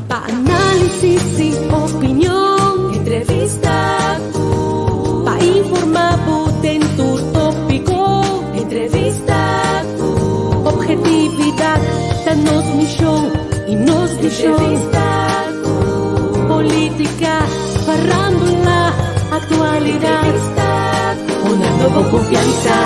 Pa' análisis y opinión, entrevista pa' informar en tu tópico, entrevista objetividad, danos misión y nos dicho política, farándula, actualidad, una nueva confianza.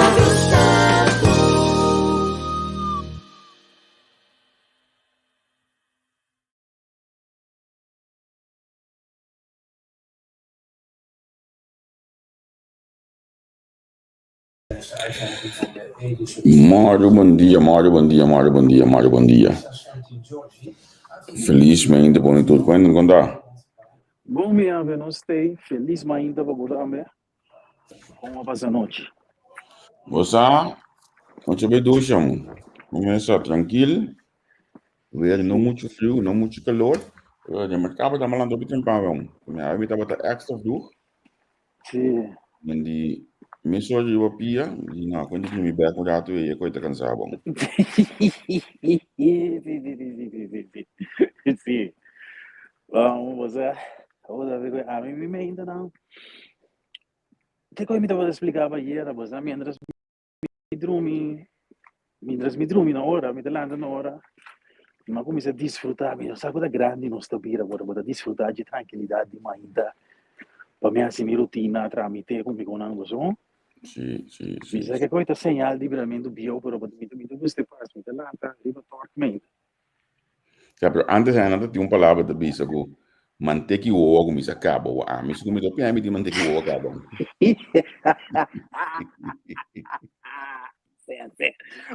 Mário, bom dia, Mário, bom dia, Mário, bom dia, Mário, bom dia. Felizmente, bom tudo quando contar. Bom, minha ave, não estou feliz, mas ainda vou botar como passa a noite. Você, onde vai ducha, mano? Começa tranquilo, ver não muito frio, não muito calor. De mercado tá malando bem tempo, minha ave tá botando extra frio. Sim. Mas me só de opia, e não, quando eu me back com rato e coisa cansada, bom. Sim. Vamos ver a mim ainda não. Que coisa me estava a explicar ayer, mas a mientras me dormi na hora, me delando na hora. Mas comecei a desfrutar, eu sabe da grande nossa vida agora, vou desfrutar de tranquilidade, de ainda para mim assim, minha rotina, tramite comigo não gosto. Sim. Mas é que coisa señal de livramento bio, pero me gusta faz, me delanta, riba torque. Já, pero antes ainda tinha uma palavra da bisa que manter que o ovo me acaba, o a mim se comida pior me de manter que o ovo acaba.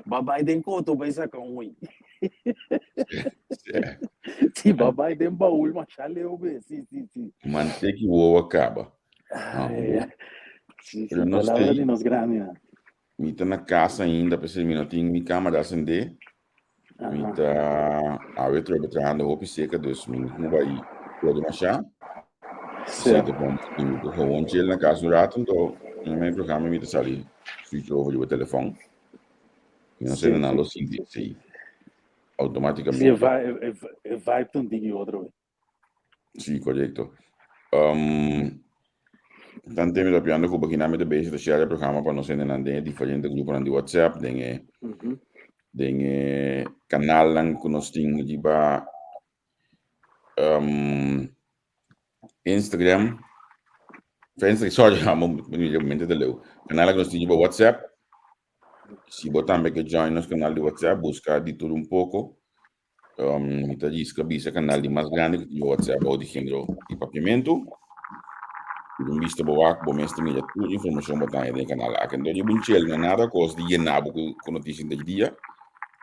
Babai tem coto vai sacar um. Sim, babai tem baú, mas chaleu bem, sim. Manter que o ovo acaba. Sim, palavra de nós grandes. Me tá na casa ainda, para ser minutinho, minha câmera acender. Me tá a outra trabalhando roupa seca dos minutos, não vai pode marchar. Certo, bom, onde ele na casa do rato, então, no meu programa me tá sali, switch over o telefone. E não sei nada assim, sim, automaticamente. Sim, vai para um dia e outro. Sim, correto. Tanto me piano que bakina me base de share programa para nós ainda nande diferente grupo de WhatsApp, den canal lang que nós temos de ba Instagram, Facebook, sorry, momento de leu. Canal que nós temos de WhatsApp. Se botar me que join nosso canal de WhatsApp, buscar de tudo pouco. Então diz que bisa canal de mais grande que o WhatsApp ou de género de papiamento. Visto boa, bom mestre me tudo informação botar aí no canal. Aqui não é bunchel, não nada custa de nabo com notícias do dia,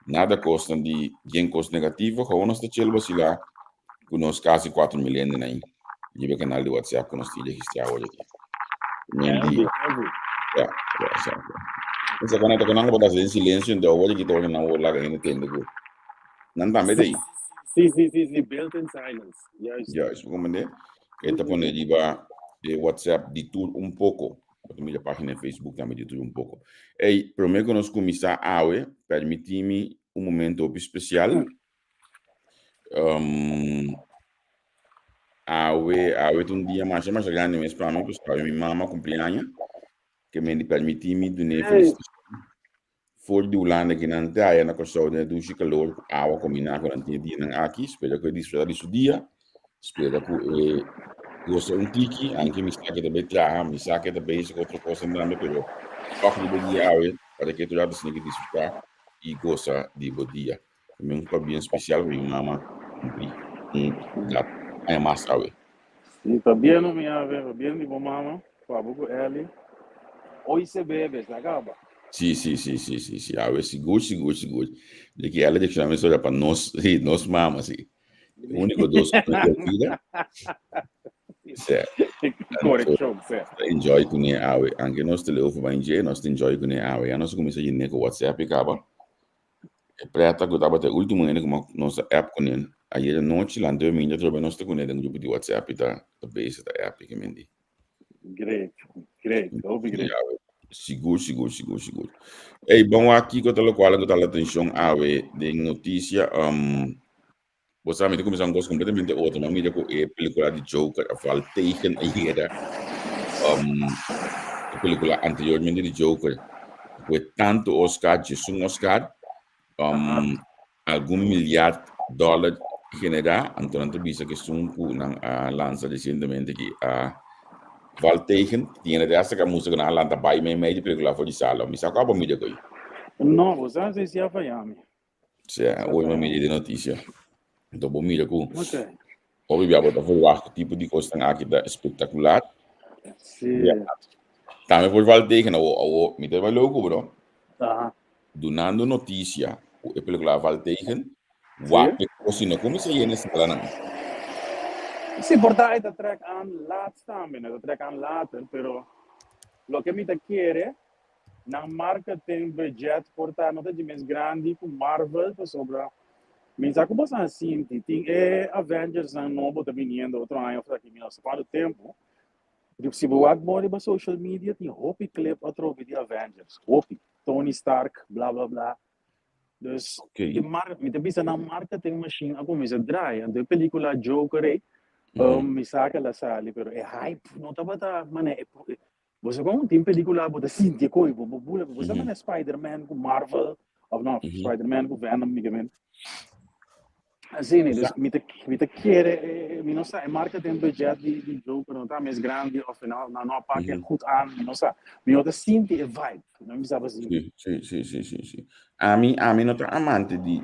nada custa de gen custo negativo. Com nós está chelo lá, com nós quase 4 milhões aí. E o canal de WhatsApp que nós temos registrado hoje aqui. Essa caneta que não vou dar em silêncio, então hoje que estou na hora lá ainda tem que não tá meio aí. Sim, built in silence. Yes, como né? Eta pone de WhatsApp de tudo pouco. A minha página no Facebook também de tudo pouco. E prometo que nós começar a permitir-me momento especial. Dia mais grande mesmo para mim, porque minha mama cumpleaños, que me permitir-me donar felicitação. For de Holanda que não tem na costa do calor, água combinar com a dia aqui, espero que desfrutar desse dia. Espero que gosto tiki, anche mi sa che deve trarre, mi sa che deve essere outra coisa andando, però poco di dia para que tu já decide que desfrutar e gosta de bom dia. Também um bem especial para minha mama cumprir gato é mais sabe. Sim, tá bem no minha ave, tá bem de bom mama, para buco ele. Hoje se bebe, se acaba. Sì, seguro. De que ela deixa a só para nós mama, sim. O único doce que eu vida. Certo. Correction, certo. Enjoy com a awe, anche nós telefone vai enjoy, nós enjoy com a awe. Nós começamos a ir no WhatsApp acaba. É preta que estava até o último ano com nossa app com ele. Aí a noite lá deu minha troca nós te com ele no grupo de WhatsApp da base da app que mendi. Great. Obrigado. Seguro. Ei, bom aqui que eu tô qual que tá atenção awe de notícia Você sabe, começou um gosto completamente outro, mas mira com a película de Joker, a fala Taken aí era a película anteriormente de Joker, foi tanto Oscar, um Oscar, algum milhar dólar generar, então entrevista que sunku ng lança recentemente que a Val Taken tinha dessa que a música na Atlanta by meio de película foi de sala, me sacou a mídia aí. Não, você não sei se é Miami. Hoje uma mídia de notícia. Então, bom, mira com Ok. Óbvio, a foi o tipo de coisa aqui da espetacular. Sim. Também foi Val Taken, o me teve louco, bro. Aham. Donando notícia, o película Val Taken, wape cocina, como se ia nesse plano? Sí, por ahí te traen latas también, te traen latas, pero lo que me te quiere, na marca tem budget por tá não tem mais grande com Marvel para sobra. Me sabe como assim, tem Avengers não novo tá vindo outro ano para aqui, não sei quanto tempo. Se você agora para social media tem Hope Clip outro vídeo Avengers, Hope, Tony Stark, blá blá blá. Dus Okay. de marca, me te bisa na marca tem machine, a começa dry, a película Joker aí. Mi sa che la sali, però è hype, non te bata, ma ne você como tem película bota Cynthia coi, você mas Spider-Man com Marvel, ou não, Spider-Man com Venom, mica. Assim, né, me te quer, me não sabe, marca tem budget de jogo, não tá mais grande, ao final, não paga goed aan, não sabe. Me outra Cynthia é vibe, não me sabe assim. Sì. A mim não tô amante de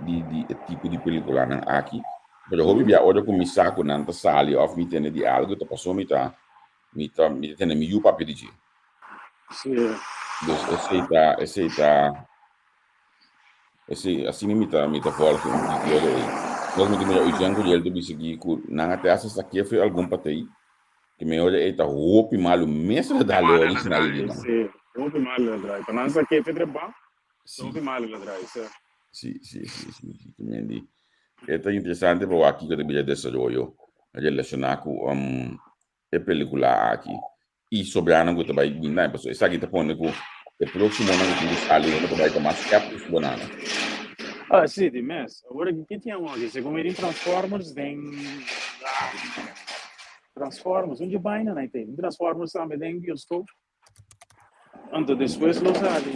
tipo de película não aqui. Pero hobby via ora com saco não tá sali of me tene de algo, tá passou me tene me you papi de. Sì. Dus assim me tá volta de olho aí. Nós me temos o jango de ele do bisigi com não até essa aqui foi algum patei. Que me olha aí tá roupa malo mesmo da lei original ali. Sì, roupa malo la drive. Não sa che pedre ba? Roupa malo la drive, sì. Sì. Quindi è interessante però aqui che dobbiamo desarrollo relacionar com a película aqui e sobrano que vai vir na pessoa essa aqui tá pondo com o próximo ano que sai que vai tomar capos banana. Ah, sì, di mess. Ora che ti amo che se come in Transformers tem Transformers, onde vai na tem Transformers também tem que eu estou. Antes depois lo sabe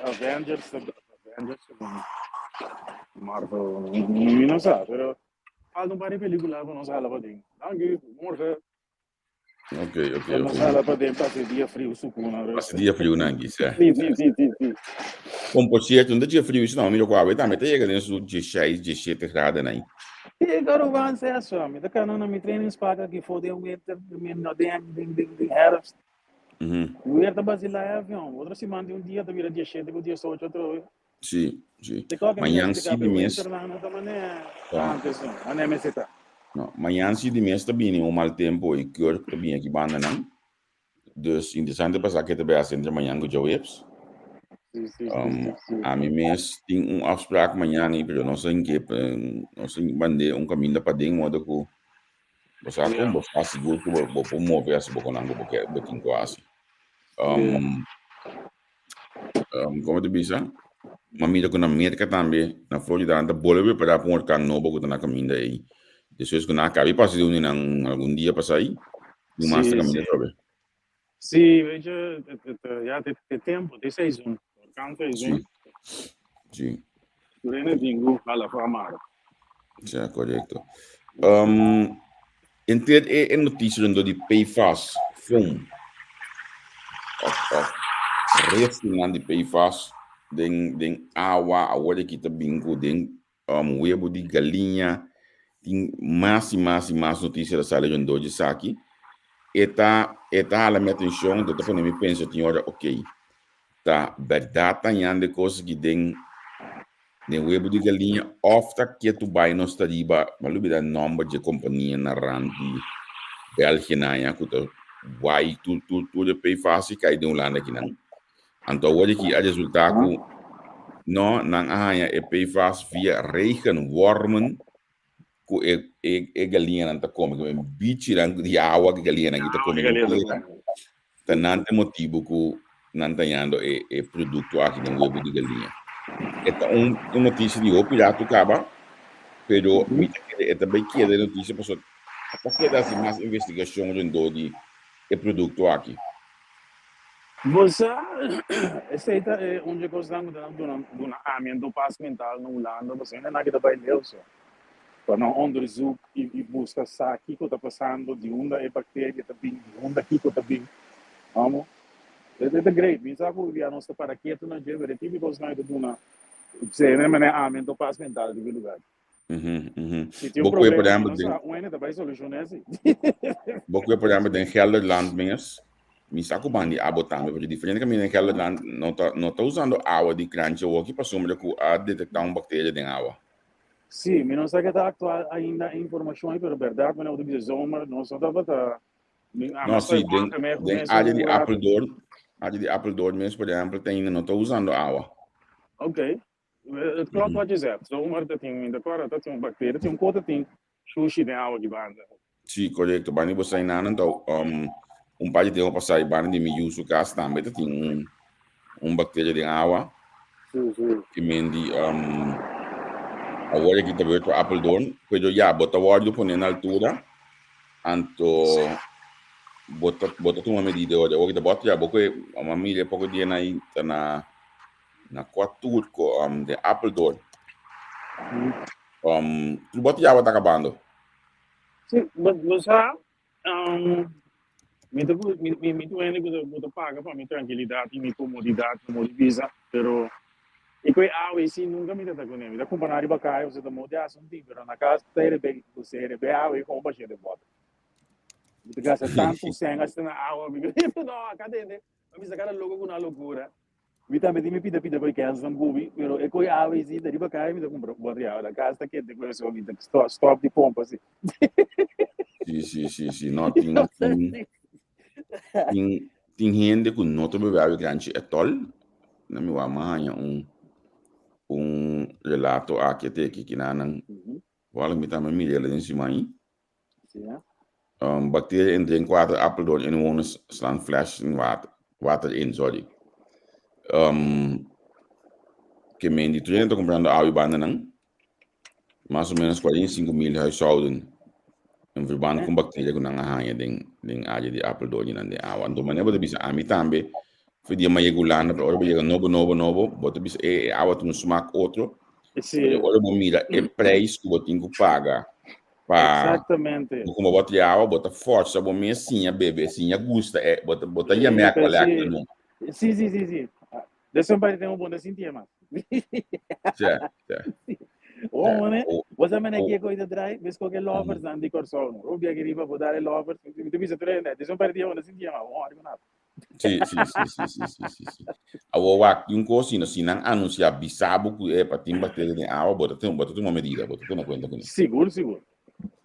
Avengers, Marvel, não sabe, pero falta pare película con non sa la padin. Anche morre. Ok. Non sa la padin passa dia frio su kuna. Passa dia frio nangi, sì. Sì. Un po' certo, non dia frio, no, mi qua, vedete, mette che su 16-17 gradi nei. E agora vai ser assim, me tá canando me treino spaga que fode um winter, me no ding herfst. O winter basila é avião, outra semana um dia, vira dia 7, o dia 8 outro. Sì. Ma Yansi di mes. No, ma Yansi di mes também um mal tempo e cur também aqui banda não. Dus interessante passar que também a centro manhã com Joeps. A mim mes tem afspraak manhã e pero não sei em que, não sei bande caminho para dentro modo que você como você seguro que vou mover essa boca não porque boquinho quase. Como tu bisa? Mamita com na América também, na Florida, anda boleh para pôr carne novo que tá na caminho aí. Depois que na acabei passar de algum dia passar aí, e mais tá caminho também. Sim, veja, já tem tempo, tem 6 anos. Sim. Durante bingo, alla famare. Sì, corretto. È notizia di PFAS, film. Restinando de PFAS, den água, agora que tá bingo, den huevo de galinha, tem mais notícias da sala de hoje aqui. Eta a minha atenção, então quando me penso, tinha hora, ok, tá, verdade, tá de coisas que den huevo de galinha, ofta que tu vai não está riba, mas lu bida nome de companhia na randi, Bélgica na que tu vai tu de PFAS e cai de lado aqui não. Então hoje que a resultado não é PFAS via regen, wormen, ku galinha não tá comendo, é bicho de água que galinha não tá comendo. Tá nante motivo que não tá indo é produto aqui no huevo de galinha. Então notícia de o pirata acaba Pero é também que é notícia para porque dá mais investigação dentro de produto aqui. Você, aceita onde eu gosto de uma ambiente mental no Holanda, você ainda não está bem Deus. Para não onderzoek e busca aqui que está passando, de onde é bactéria está vindo, de onde aqui está vindo. Vamos? É great. Me sabe o que a nossa paraquedas na jeito, é típico que nós temos você não é ambiente mental de lugar. Se tem Boku problema, por não ainda vai solucionar assim. Boku por exemplo em Gelderland mesmo. Me saco bandi abotando, porque diferente que em Gelderland não tá usando água de crunch ou aqui para sombra que a detectar uma bactéria em água. Sim, não sei que está atual ainda informação aí, mas verdade, mas não dizer zomer, não só dava tá. Não, sim, tem área de Apple Door mesmo, por exemplo, tem não tá usando água. Ok. Het klopt wat je zegt. Zomer dat tem agora dat tem bactéria, tem coisa tem sushi de água de banda. Sim, correto. Bani você ainda então par de tempo passar bani de me uso cá também tem bactéria de água. Sim. Que mendi agora que tá vendo Apple Door, pero já bota o ar do poner na altura, anto bota uma medida agora que bota já porque uma milha pouco dia na quatro de Apple Door. Tu bota já tá acabando. Sim, mas me paga para minha tranquilidade e minha comodidade, como divisa, pero e que esse nunca me dá com ele. Da companhia bacai, você da moda assunto, pero na casa você rebe e com baixo de bota. Você gasta tanto sangue assim na água, não, cadê ele? Mas cara logo com uma loucura. Também me pida para que as não bubi, pero é que esse da bacai me dá com bota da casa que tem coisa só vida stop de pompa assim. Sim, não tem gente que não bebe grande etol, na minha mãe relato aqui que nanang wala mi tama mi ela em cima aí bactéria entra em 4 Apple Door en wonen slaan flash in water in sorry que men die trainer comprando água e banana mais ou menos 45.000 huishouden em verband com bactéria que não arranha den área de Apple Door e de água então maneira você bisa a mim também foi dia mais regular para hora chega novo você bisa água tem um smack outro olha bom mira é preço que você tem que pagar para exatamente como bota água bota forte só bom assim bebê assim gusta bota ia me acolher não sim deixa eu ter bom assim dia mas certo né você me aqui coisa drive vês qualquer lovers dan de corso o dia que riba vou dar lovers tu bisa treina deixa eu ter bom assim dia mas vamos nada sim agora um coisa assim não anunciar bisabo que para tem bactéria de água bota uma medida bota uma conta com isso seguro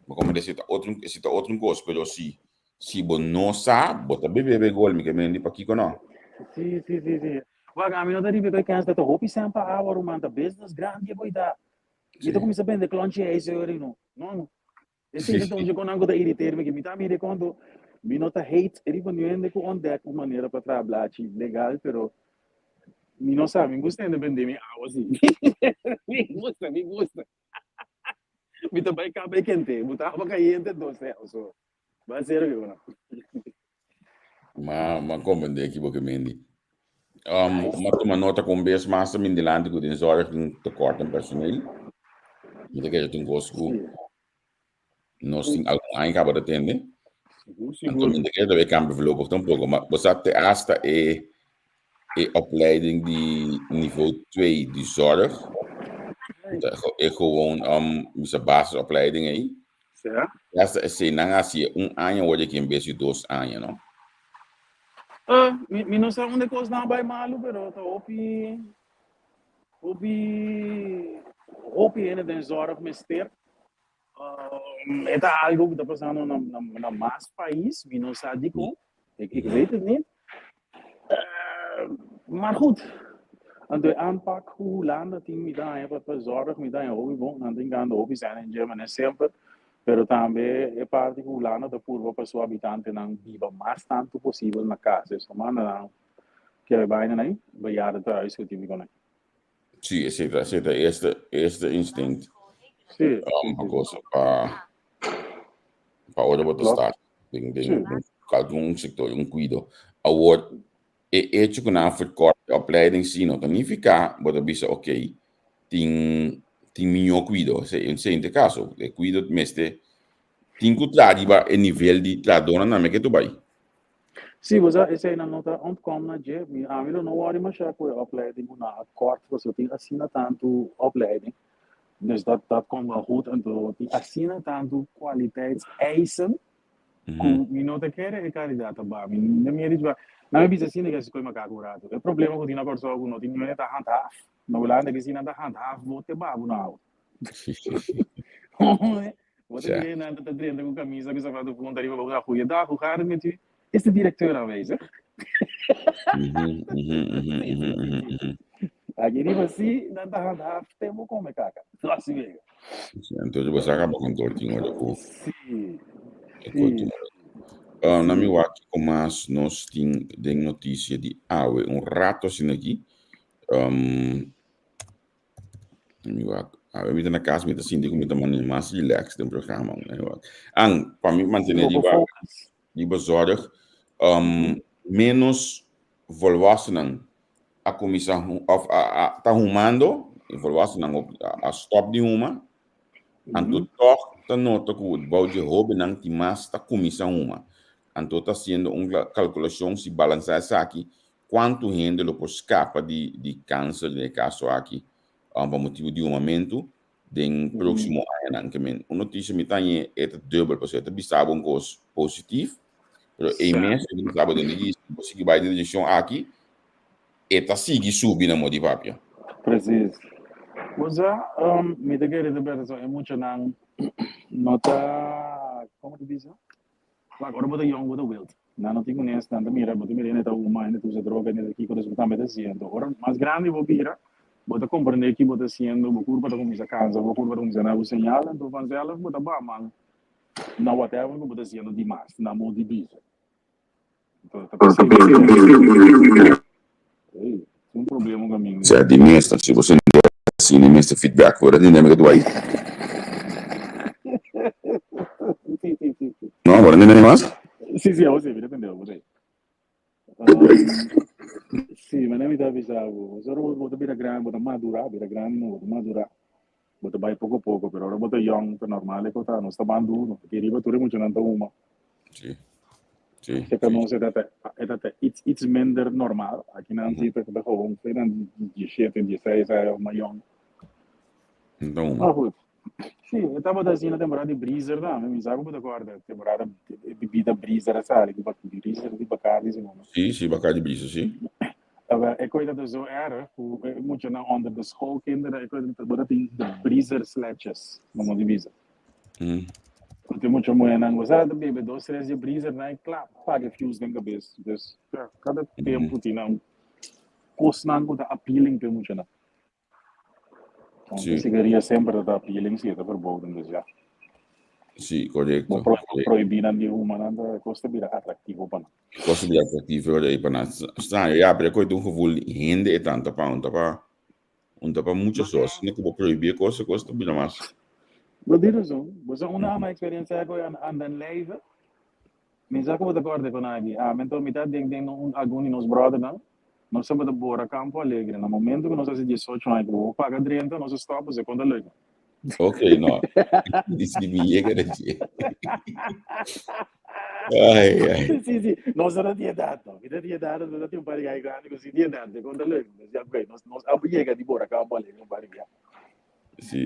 como disse outro coisa pero se você não sabe bota bebê gol me que me para aqui não sim Waga, a mim não dá riba que cansa, tô roupa sempre a água, manda business grande e boida. E tô começando a vender clonche aí, senhor, não. Esse é onde eu não da irritar, me tá me quando me nota hate, ele quando eu ando com onde é uma maneira para trabalhar legal, pero me não sabe, me gusta de vender minha água assim. Me gusta. Me também cabe quente, botava caiente do céu, só. Vai ser eu, não. Mas como é que você me uma nota com base massa me delante com den zorg te corten personeel. Moet ik het een gospel nós tem algo aí acaba de atender. Então me que deve cambiar voorlopig um pouco, maar we zaten hasta opleiding die niveau 2 die zorg. É gewoon essa basisopleiding aí. Certo? Essa é se não assim ano hoje que em vez de 2 anos, não? Mi non sa onde coisa não vai malu, pero tá opi ainda tem zorg mister. É algo que está passando na mais país, mi não sabe como. Ik weet het niet. Maar goed, aan de aanpak hoe landen die me daar wat zorg me daar hobby bom, dan denk aan de hobby zijn in Germany sempre. Pero também é parte que o lano da curva para o habitante não viva mais tanto possível na casa. Isso manda que vai nem vai atrás que tive com ele. Sim, esse instinto. Sim, Uma coisa para outra botar start. Tem algum sector, cuido. Agora, é que na forkort opleiding sim, não significa, bota bisa ok, tem melhor cuido. Se em caso, é cuido meste, tem que trazer o nível de tradona na que tu vai. Sim, você esse aí na nota onde como na je, a mim não worry mais já com opleiding na kort, você tem assina tanto opleiding. Dus dat komt wel goed en die assina tanto kwaliteitseisen com minota quer e qualidade ba min na minha diz na minha bisa assina que se coi macaco rato o problema com tina corso algum não tinha tá hand half no lá na que assina tá hand half vote ba bu na Você vê na tá treinando com camisa que sapato com daria para rua da o cara me diz este diretor a vez Aqui assim, não tá temos como caca. Só assim mesmo. Então você acaba com tortinho olha o Sim. na minha aqui como nós tem notícia de rato assim aqui na minha eu na casa me assim digo me tá mais relax do programa né para mim manter de bezorg menos volwassenen a comissão of tá arrumando volwassenen a stop de uma anto toch tá nota que o balde hobby não tem mais tá comissão uma anto tá sendo uma calculação se balançar essa aqui quanto rende lo por escapa de câncer de caso aqui por motivo de um aumento den próximo ano que men uma notícia me tá é double por cento bisaba um coisa positivo pero em mês que estava dentro disso você que vai de direção aqui está seguir subindo na de papel Preciso. Você me te quer dizer é muito não nota como tu diz agora botar young botar wild não tenho nesse tanto mira botar mira neta uma neta usa droga neta aqui quando você tá me dizendo agora mais grande vou virar bota compreender que bota sendo vou curva da comida casa vou curva da comida na o sinal então fazer ela bota ba man na whatever que bota sendo demais na mão de bisa então tá um problema comigo se de mestre se você assim nem mestre feedback fora nem lembra do aí não agora nem mais sim você vira entendeu você sim mas não me dá visado só bota vira grande bota madura vira grande bota madura bota vai pouco a pouco pero agora bota young que normal é que tá não está bando porque riba tudo muito não tá uma sim que não se trata it's minder normal aqui na Antita que da gewoon foi na 17 16 é uma young então sim eu estava assim na temporada de Breezer não me sabe como da corda temporada de bebida Breezer sabe que de Breezer de Bacardi sim Bacardi Brisa sim é coisa do zo era muito na onda das schoolkinderen é coisa do de Breezer sledges não de Breezer tem muito moeda não gosta de beber 2 3 de Breezer né claro paga fuse na cabeça dus cada tempo tem não custa não tá appealing para muito não cigaria sempre está appealing se está verboden dus ja sim correto proibir de uma não custa vir atrativo para costa de atrativo aí para nós está já para coisa do gevoel rende é tanto para muitas coisas não como proibir coisa vir mais Wat dit is zo. We zijn een experiência agora aan leven. Mas já como de acordo com aqui, mentalidade tem algum nos brother não. Nós somos de Bora Campo Alegre. No momento que nós fazemos 18 anos, vou pagar 30, nós estamos e conta alegre. Ok, não. Isso que me chega de ai. Sim. Nós não tinha dado. Não tinha dado, nós tínhamos para ir grande, que se tinha dado, conta alegre. Nós chega de Bora Campo Alegre, não para ir. Sim.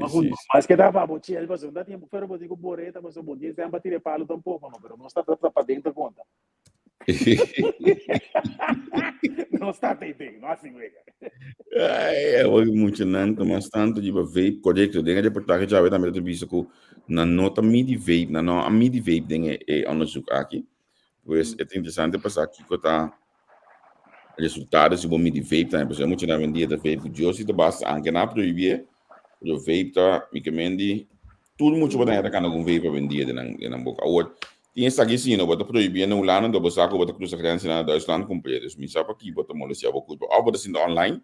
Mas que dava a tinha ele passou, não tinha para eu digo boreta, mas eu podia sempre bater palo tampouco, não, pero não está para dentro conta. Não está tentando, não assim mesmo. Muito nanto, mas tanto de vape, correto, denga de portar que já vai também ter visto que na nota midi vape, a midi vape denga é onderzoek aqui. Pois é interessante passar aqui que tá resultados de midi vape, tá? Porque muito na vendia da vape, eu se basta anche na proibir o vape tá, micamente, tudo muito bom ainda quando um vape vendia na boca. Agora, tinha essa aqui sim, não bota proibir no Holanda, do bosaco bota cruz a grenze na Duitsland completo. Me sabe aqui bota molestia boca. Ou bota assim online,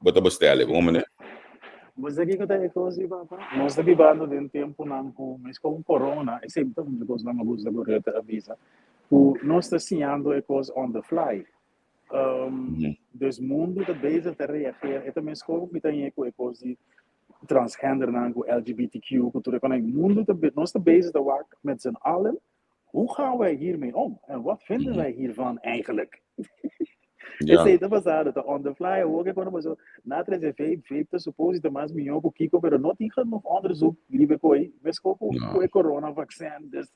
bota bestellen, como né? Você que está aí coisa, papa? Nós estamos vivendo de tempo não mas com corona, é sempre uma coisa não gosta de correr avisa. Nós estamos ensinando é coisa on the fly. Dus mundo de bezig te reageren. Het is gewoon met een coisa transgender na LGBTQ cultuur. Kan mundo de nós te bezig te werken met z'n allen. Hoe gaan wij hiermee om? En wat vinden wij hiervan eigenlijk? Ja. Essa aí passada, tá on the fly, o que quando você na 3 vape tá suposto ter mais milhão com Kiko, pero não tinha no onderzoek gribe coi, mas com o corona vaccin, dus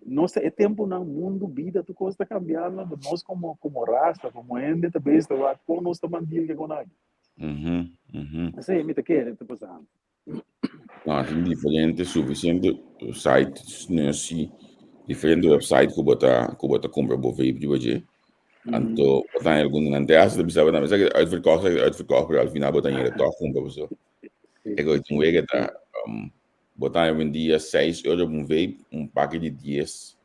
nós é tempo no mundo vida tu costa cambiando, nós como raça, como ende tá besta, o com nós tá mandil que com aí. Essa aí me tá querendo tá passando. Tem diferentes suficientes sites, né, assim, diferentes websites que bota compra por vape de hoje. Então, tem alguns não tem essa de mas é uitverkocht, al final botar em retorno compra pessoa. É que tem que tá botar em dia 6 euro um vape, pack de 10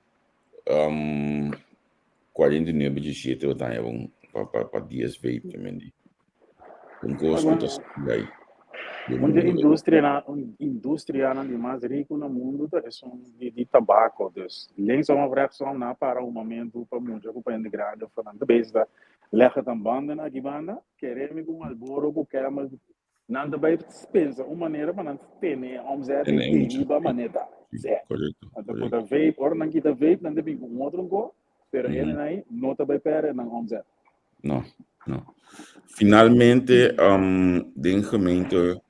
49 de shit botar em para 10 vape também. Custo tá aí. Onde a indústria de mais rico no mundo é de tabaco. Dus links uma reação na para momento para muito que para grande falando besta lega dan banda na gibanda queremos com Marlboro com Camel não também pensa uma maneira para não ter omzet e giba maneta correto então por vape ou não kita vape não deve com outro go pero ele aí não também perde não omzet não finalmente de gemeente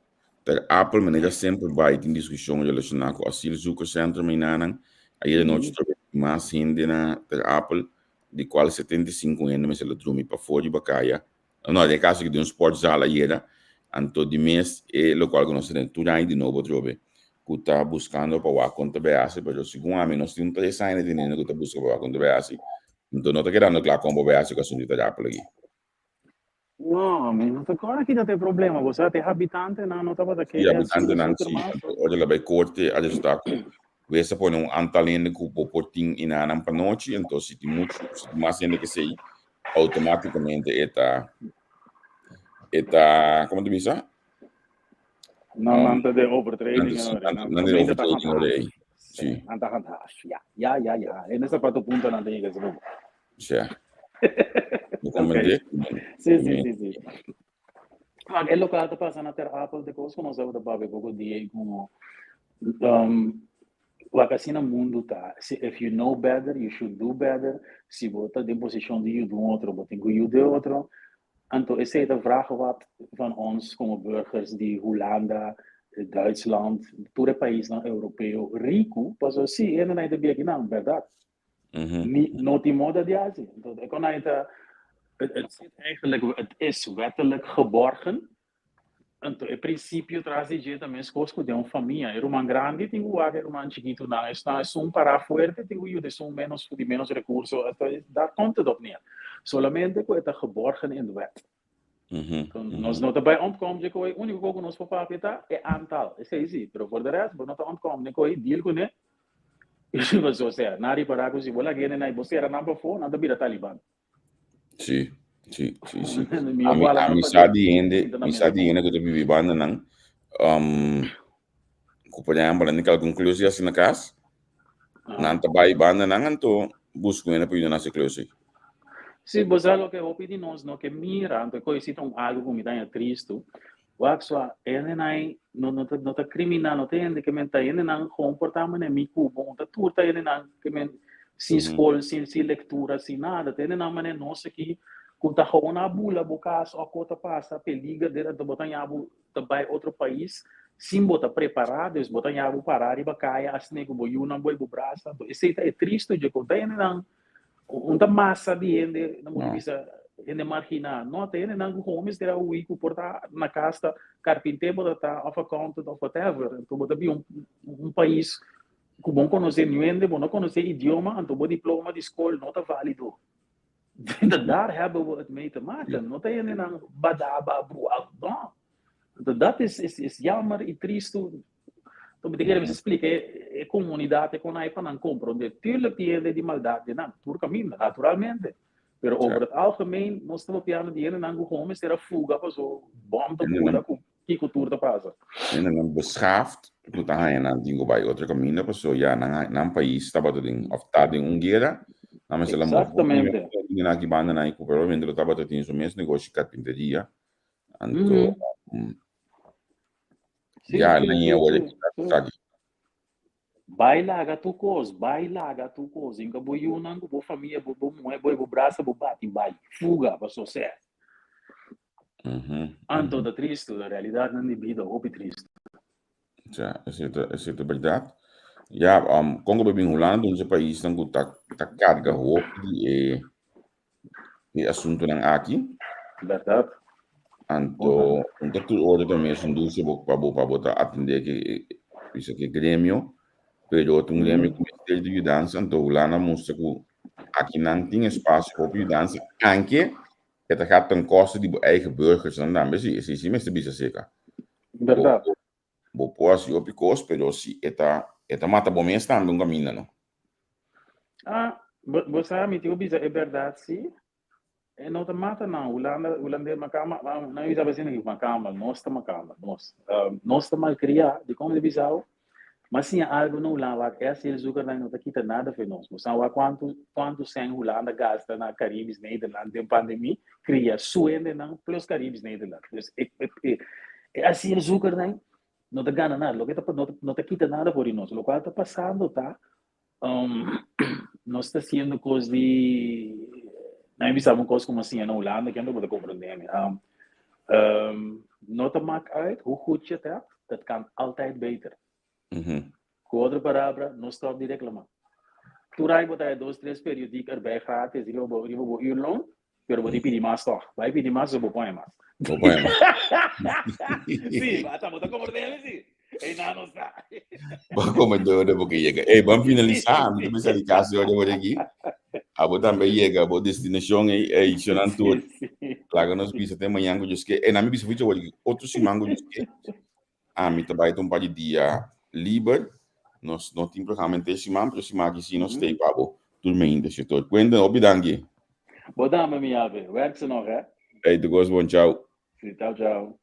ter Apple maneira sempre vai em discussão relacionada com asielzoekerscentrum menanang aí de noite mais gente na ter Apple de qual 75 anos mas ela trouxe para fora de Bacaia não é caso que de um sport sala aí era anto de mês e local que nós temos tudo aí de novo trobe que está buscando para a conta BAC pero segundo a menos tem 3 anos de neno que está buscando para a conta BAC então não está querendo claro com a BAC que assunto da Apple aqui. Não, mas não agora que não tem problema. Você tem habitante, não estava daquele. E habitante não sim. Olha lá vai corte, a gente está com essa põe antalene que o portinho e na para noite, então se tem muito, se tem mais gente que sei, automaticamente está como tu diz? Não anda de overtrading. Não de overtrading aí. Sim. Anda ya. E nessa parte do ponto não tem que ser. Certo. Sim. Mas é local que passa na terra Apple de coisa como nós vamos dar pouco dia como o que assim no mundo tá. If you know better, you should do better. Se você tem posição de you do outro, você tem que you do outro. Então essa é a vraag wat van ons como burgers de Holanda, Duitsland, todo o país europeu rico, pas assim, é não é de bem não, verdade? Não tem moda de Azië. Então é quando het is wettelijk geborgen. En in principe traz je também coisas de uma família. É uma grande, tem o ar, é uma chiquito, não. É um para forte, tem o de menos recursos. Dá conta do opnieuw. Solamente que está geborgen in de wet. Nós não também ontkomen de que o único que nós podemos é aantal. Isso é isso. Mas por de resto, nós não ontkomen de que deal com ele. Isso vai ser. Nari para que se bola gene na você era number 4, nada vira Taliban. Sì. Mi sa di ende che tu vivi banda nang kupanya balan nikal conclusi assim na casa nanta bai banda nang anto busco ena para ir na conclusi. Sim, você é o que eu pedi nós, não que mira, então conheci algo como está triste. O axo ele não tá criminal, não tem que mentar ele não comportamento é mico bom, tá turta ele não que men sem escola, sem leitura, sem nada, ele não mané nossa aqui quando tá com uma bula, bocas, a cota passa, peliga, dentro do botar yabu, também outro país, sim botar preparado, eles botar yabu parar e bacaia, assim que boiu não boi braço, esse é triste de contar ele não tá massa de ele, não precisa ele marginal, não tem ele não como se terá o ico portar na casa, carpinteiro botar off account of whatever, então botar bem país que bom conhecer ninguém, bom não conhecer idioma, então bom diploma de escola não tá válido. Daar hebben we het mee te maken. Not alleen een badababru outdoor. Dat is jammer e triste. Então, me quero explicar, a comunidade com a não compreende. Tuurlijk die hele die maldade, não, por caminho, naturalmente. Pero over het algemeen, nós estamos piano die ene não como ser a fuga para zo bom da muda com que cultura passa. En dan beschaafd, tu ta hayan nan tingo by outra caminho, paso ya nan país estaba to ding of ta ding unguera, na mas ela mo. Exatamente. Na aqui banda na iku, provavelmente ela tava tendo o mesmo negócio de carpinteria. Anto ya na ia olha aqui. Baila tu cos. Inga bo yunan bo família bo moe bo braço bo bate vai. Fuga para social. Anto da triste, da realidade não de vida, ou triste. Ja, is het verdade? Ja, Congo bem Holanda, onze país não tá carga hoop e assunto não aqui. Verdade. Anto, tu ora também são duas para botar atender que isso aqui grêmio, pero tu grêmio que de dança, anto Holanda mostra que aqui não tem espaço para dança, anche het gaat ten koste die eigen burgers dan dan is mesmo bisa seca. Verdade. Bo poas yo picos, pero si eta mata bom estando um caminho não. Você admitiu bisa é verdade sim. É não te mata não. Holanda macama, não isa assim que macama, nós criar de como de bisau. Mas sim algo não lá que é se eles não tá quita nada para nós. Mas não quanto sem Holanda gasta na Caribes, Nederland, de pandemia, cria suende não plus Caribes, Nederland. Dus assim eles não tá ganhando nada, não tá quita nada por nós. O que está passando tá, nós está sendo coisa de, não é uma coisa como assim na Holanda que não pode compreender. Não tá maak uit hoe goed je het hebt, dat kan altijd beter. Com outra palavra, não stop de reclamar. Tu vai botar 2-3 períodos erbij gratis, eu vou ir long, pero vou te pedir mais toch. Vai pedir mais, eu vou pôr mais. Vou pôr mais. Sim, mas tá como dele, sim. E não está. Como eu porque chega. Vamos finalizar, não precisa de caso eu aqui. Abo também chega, abo destinação é chonando tudo. Claro, nós precisa ter manhã com que na minha bisa vídeo outro simango que me trabalha um par de dia livre. Nós não temos programa esse semana, mas semana que sim nós tem pabo. Tudo bem, deixa eu te contar. Obrigado. Boa dama minha ave, werk ze nog hè? Hey, de goes, bom tchau. Tchau, tchau.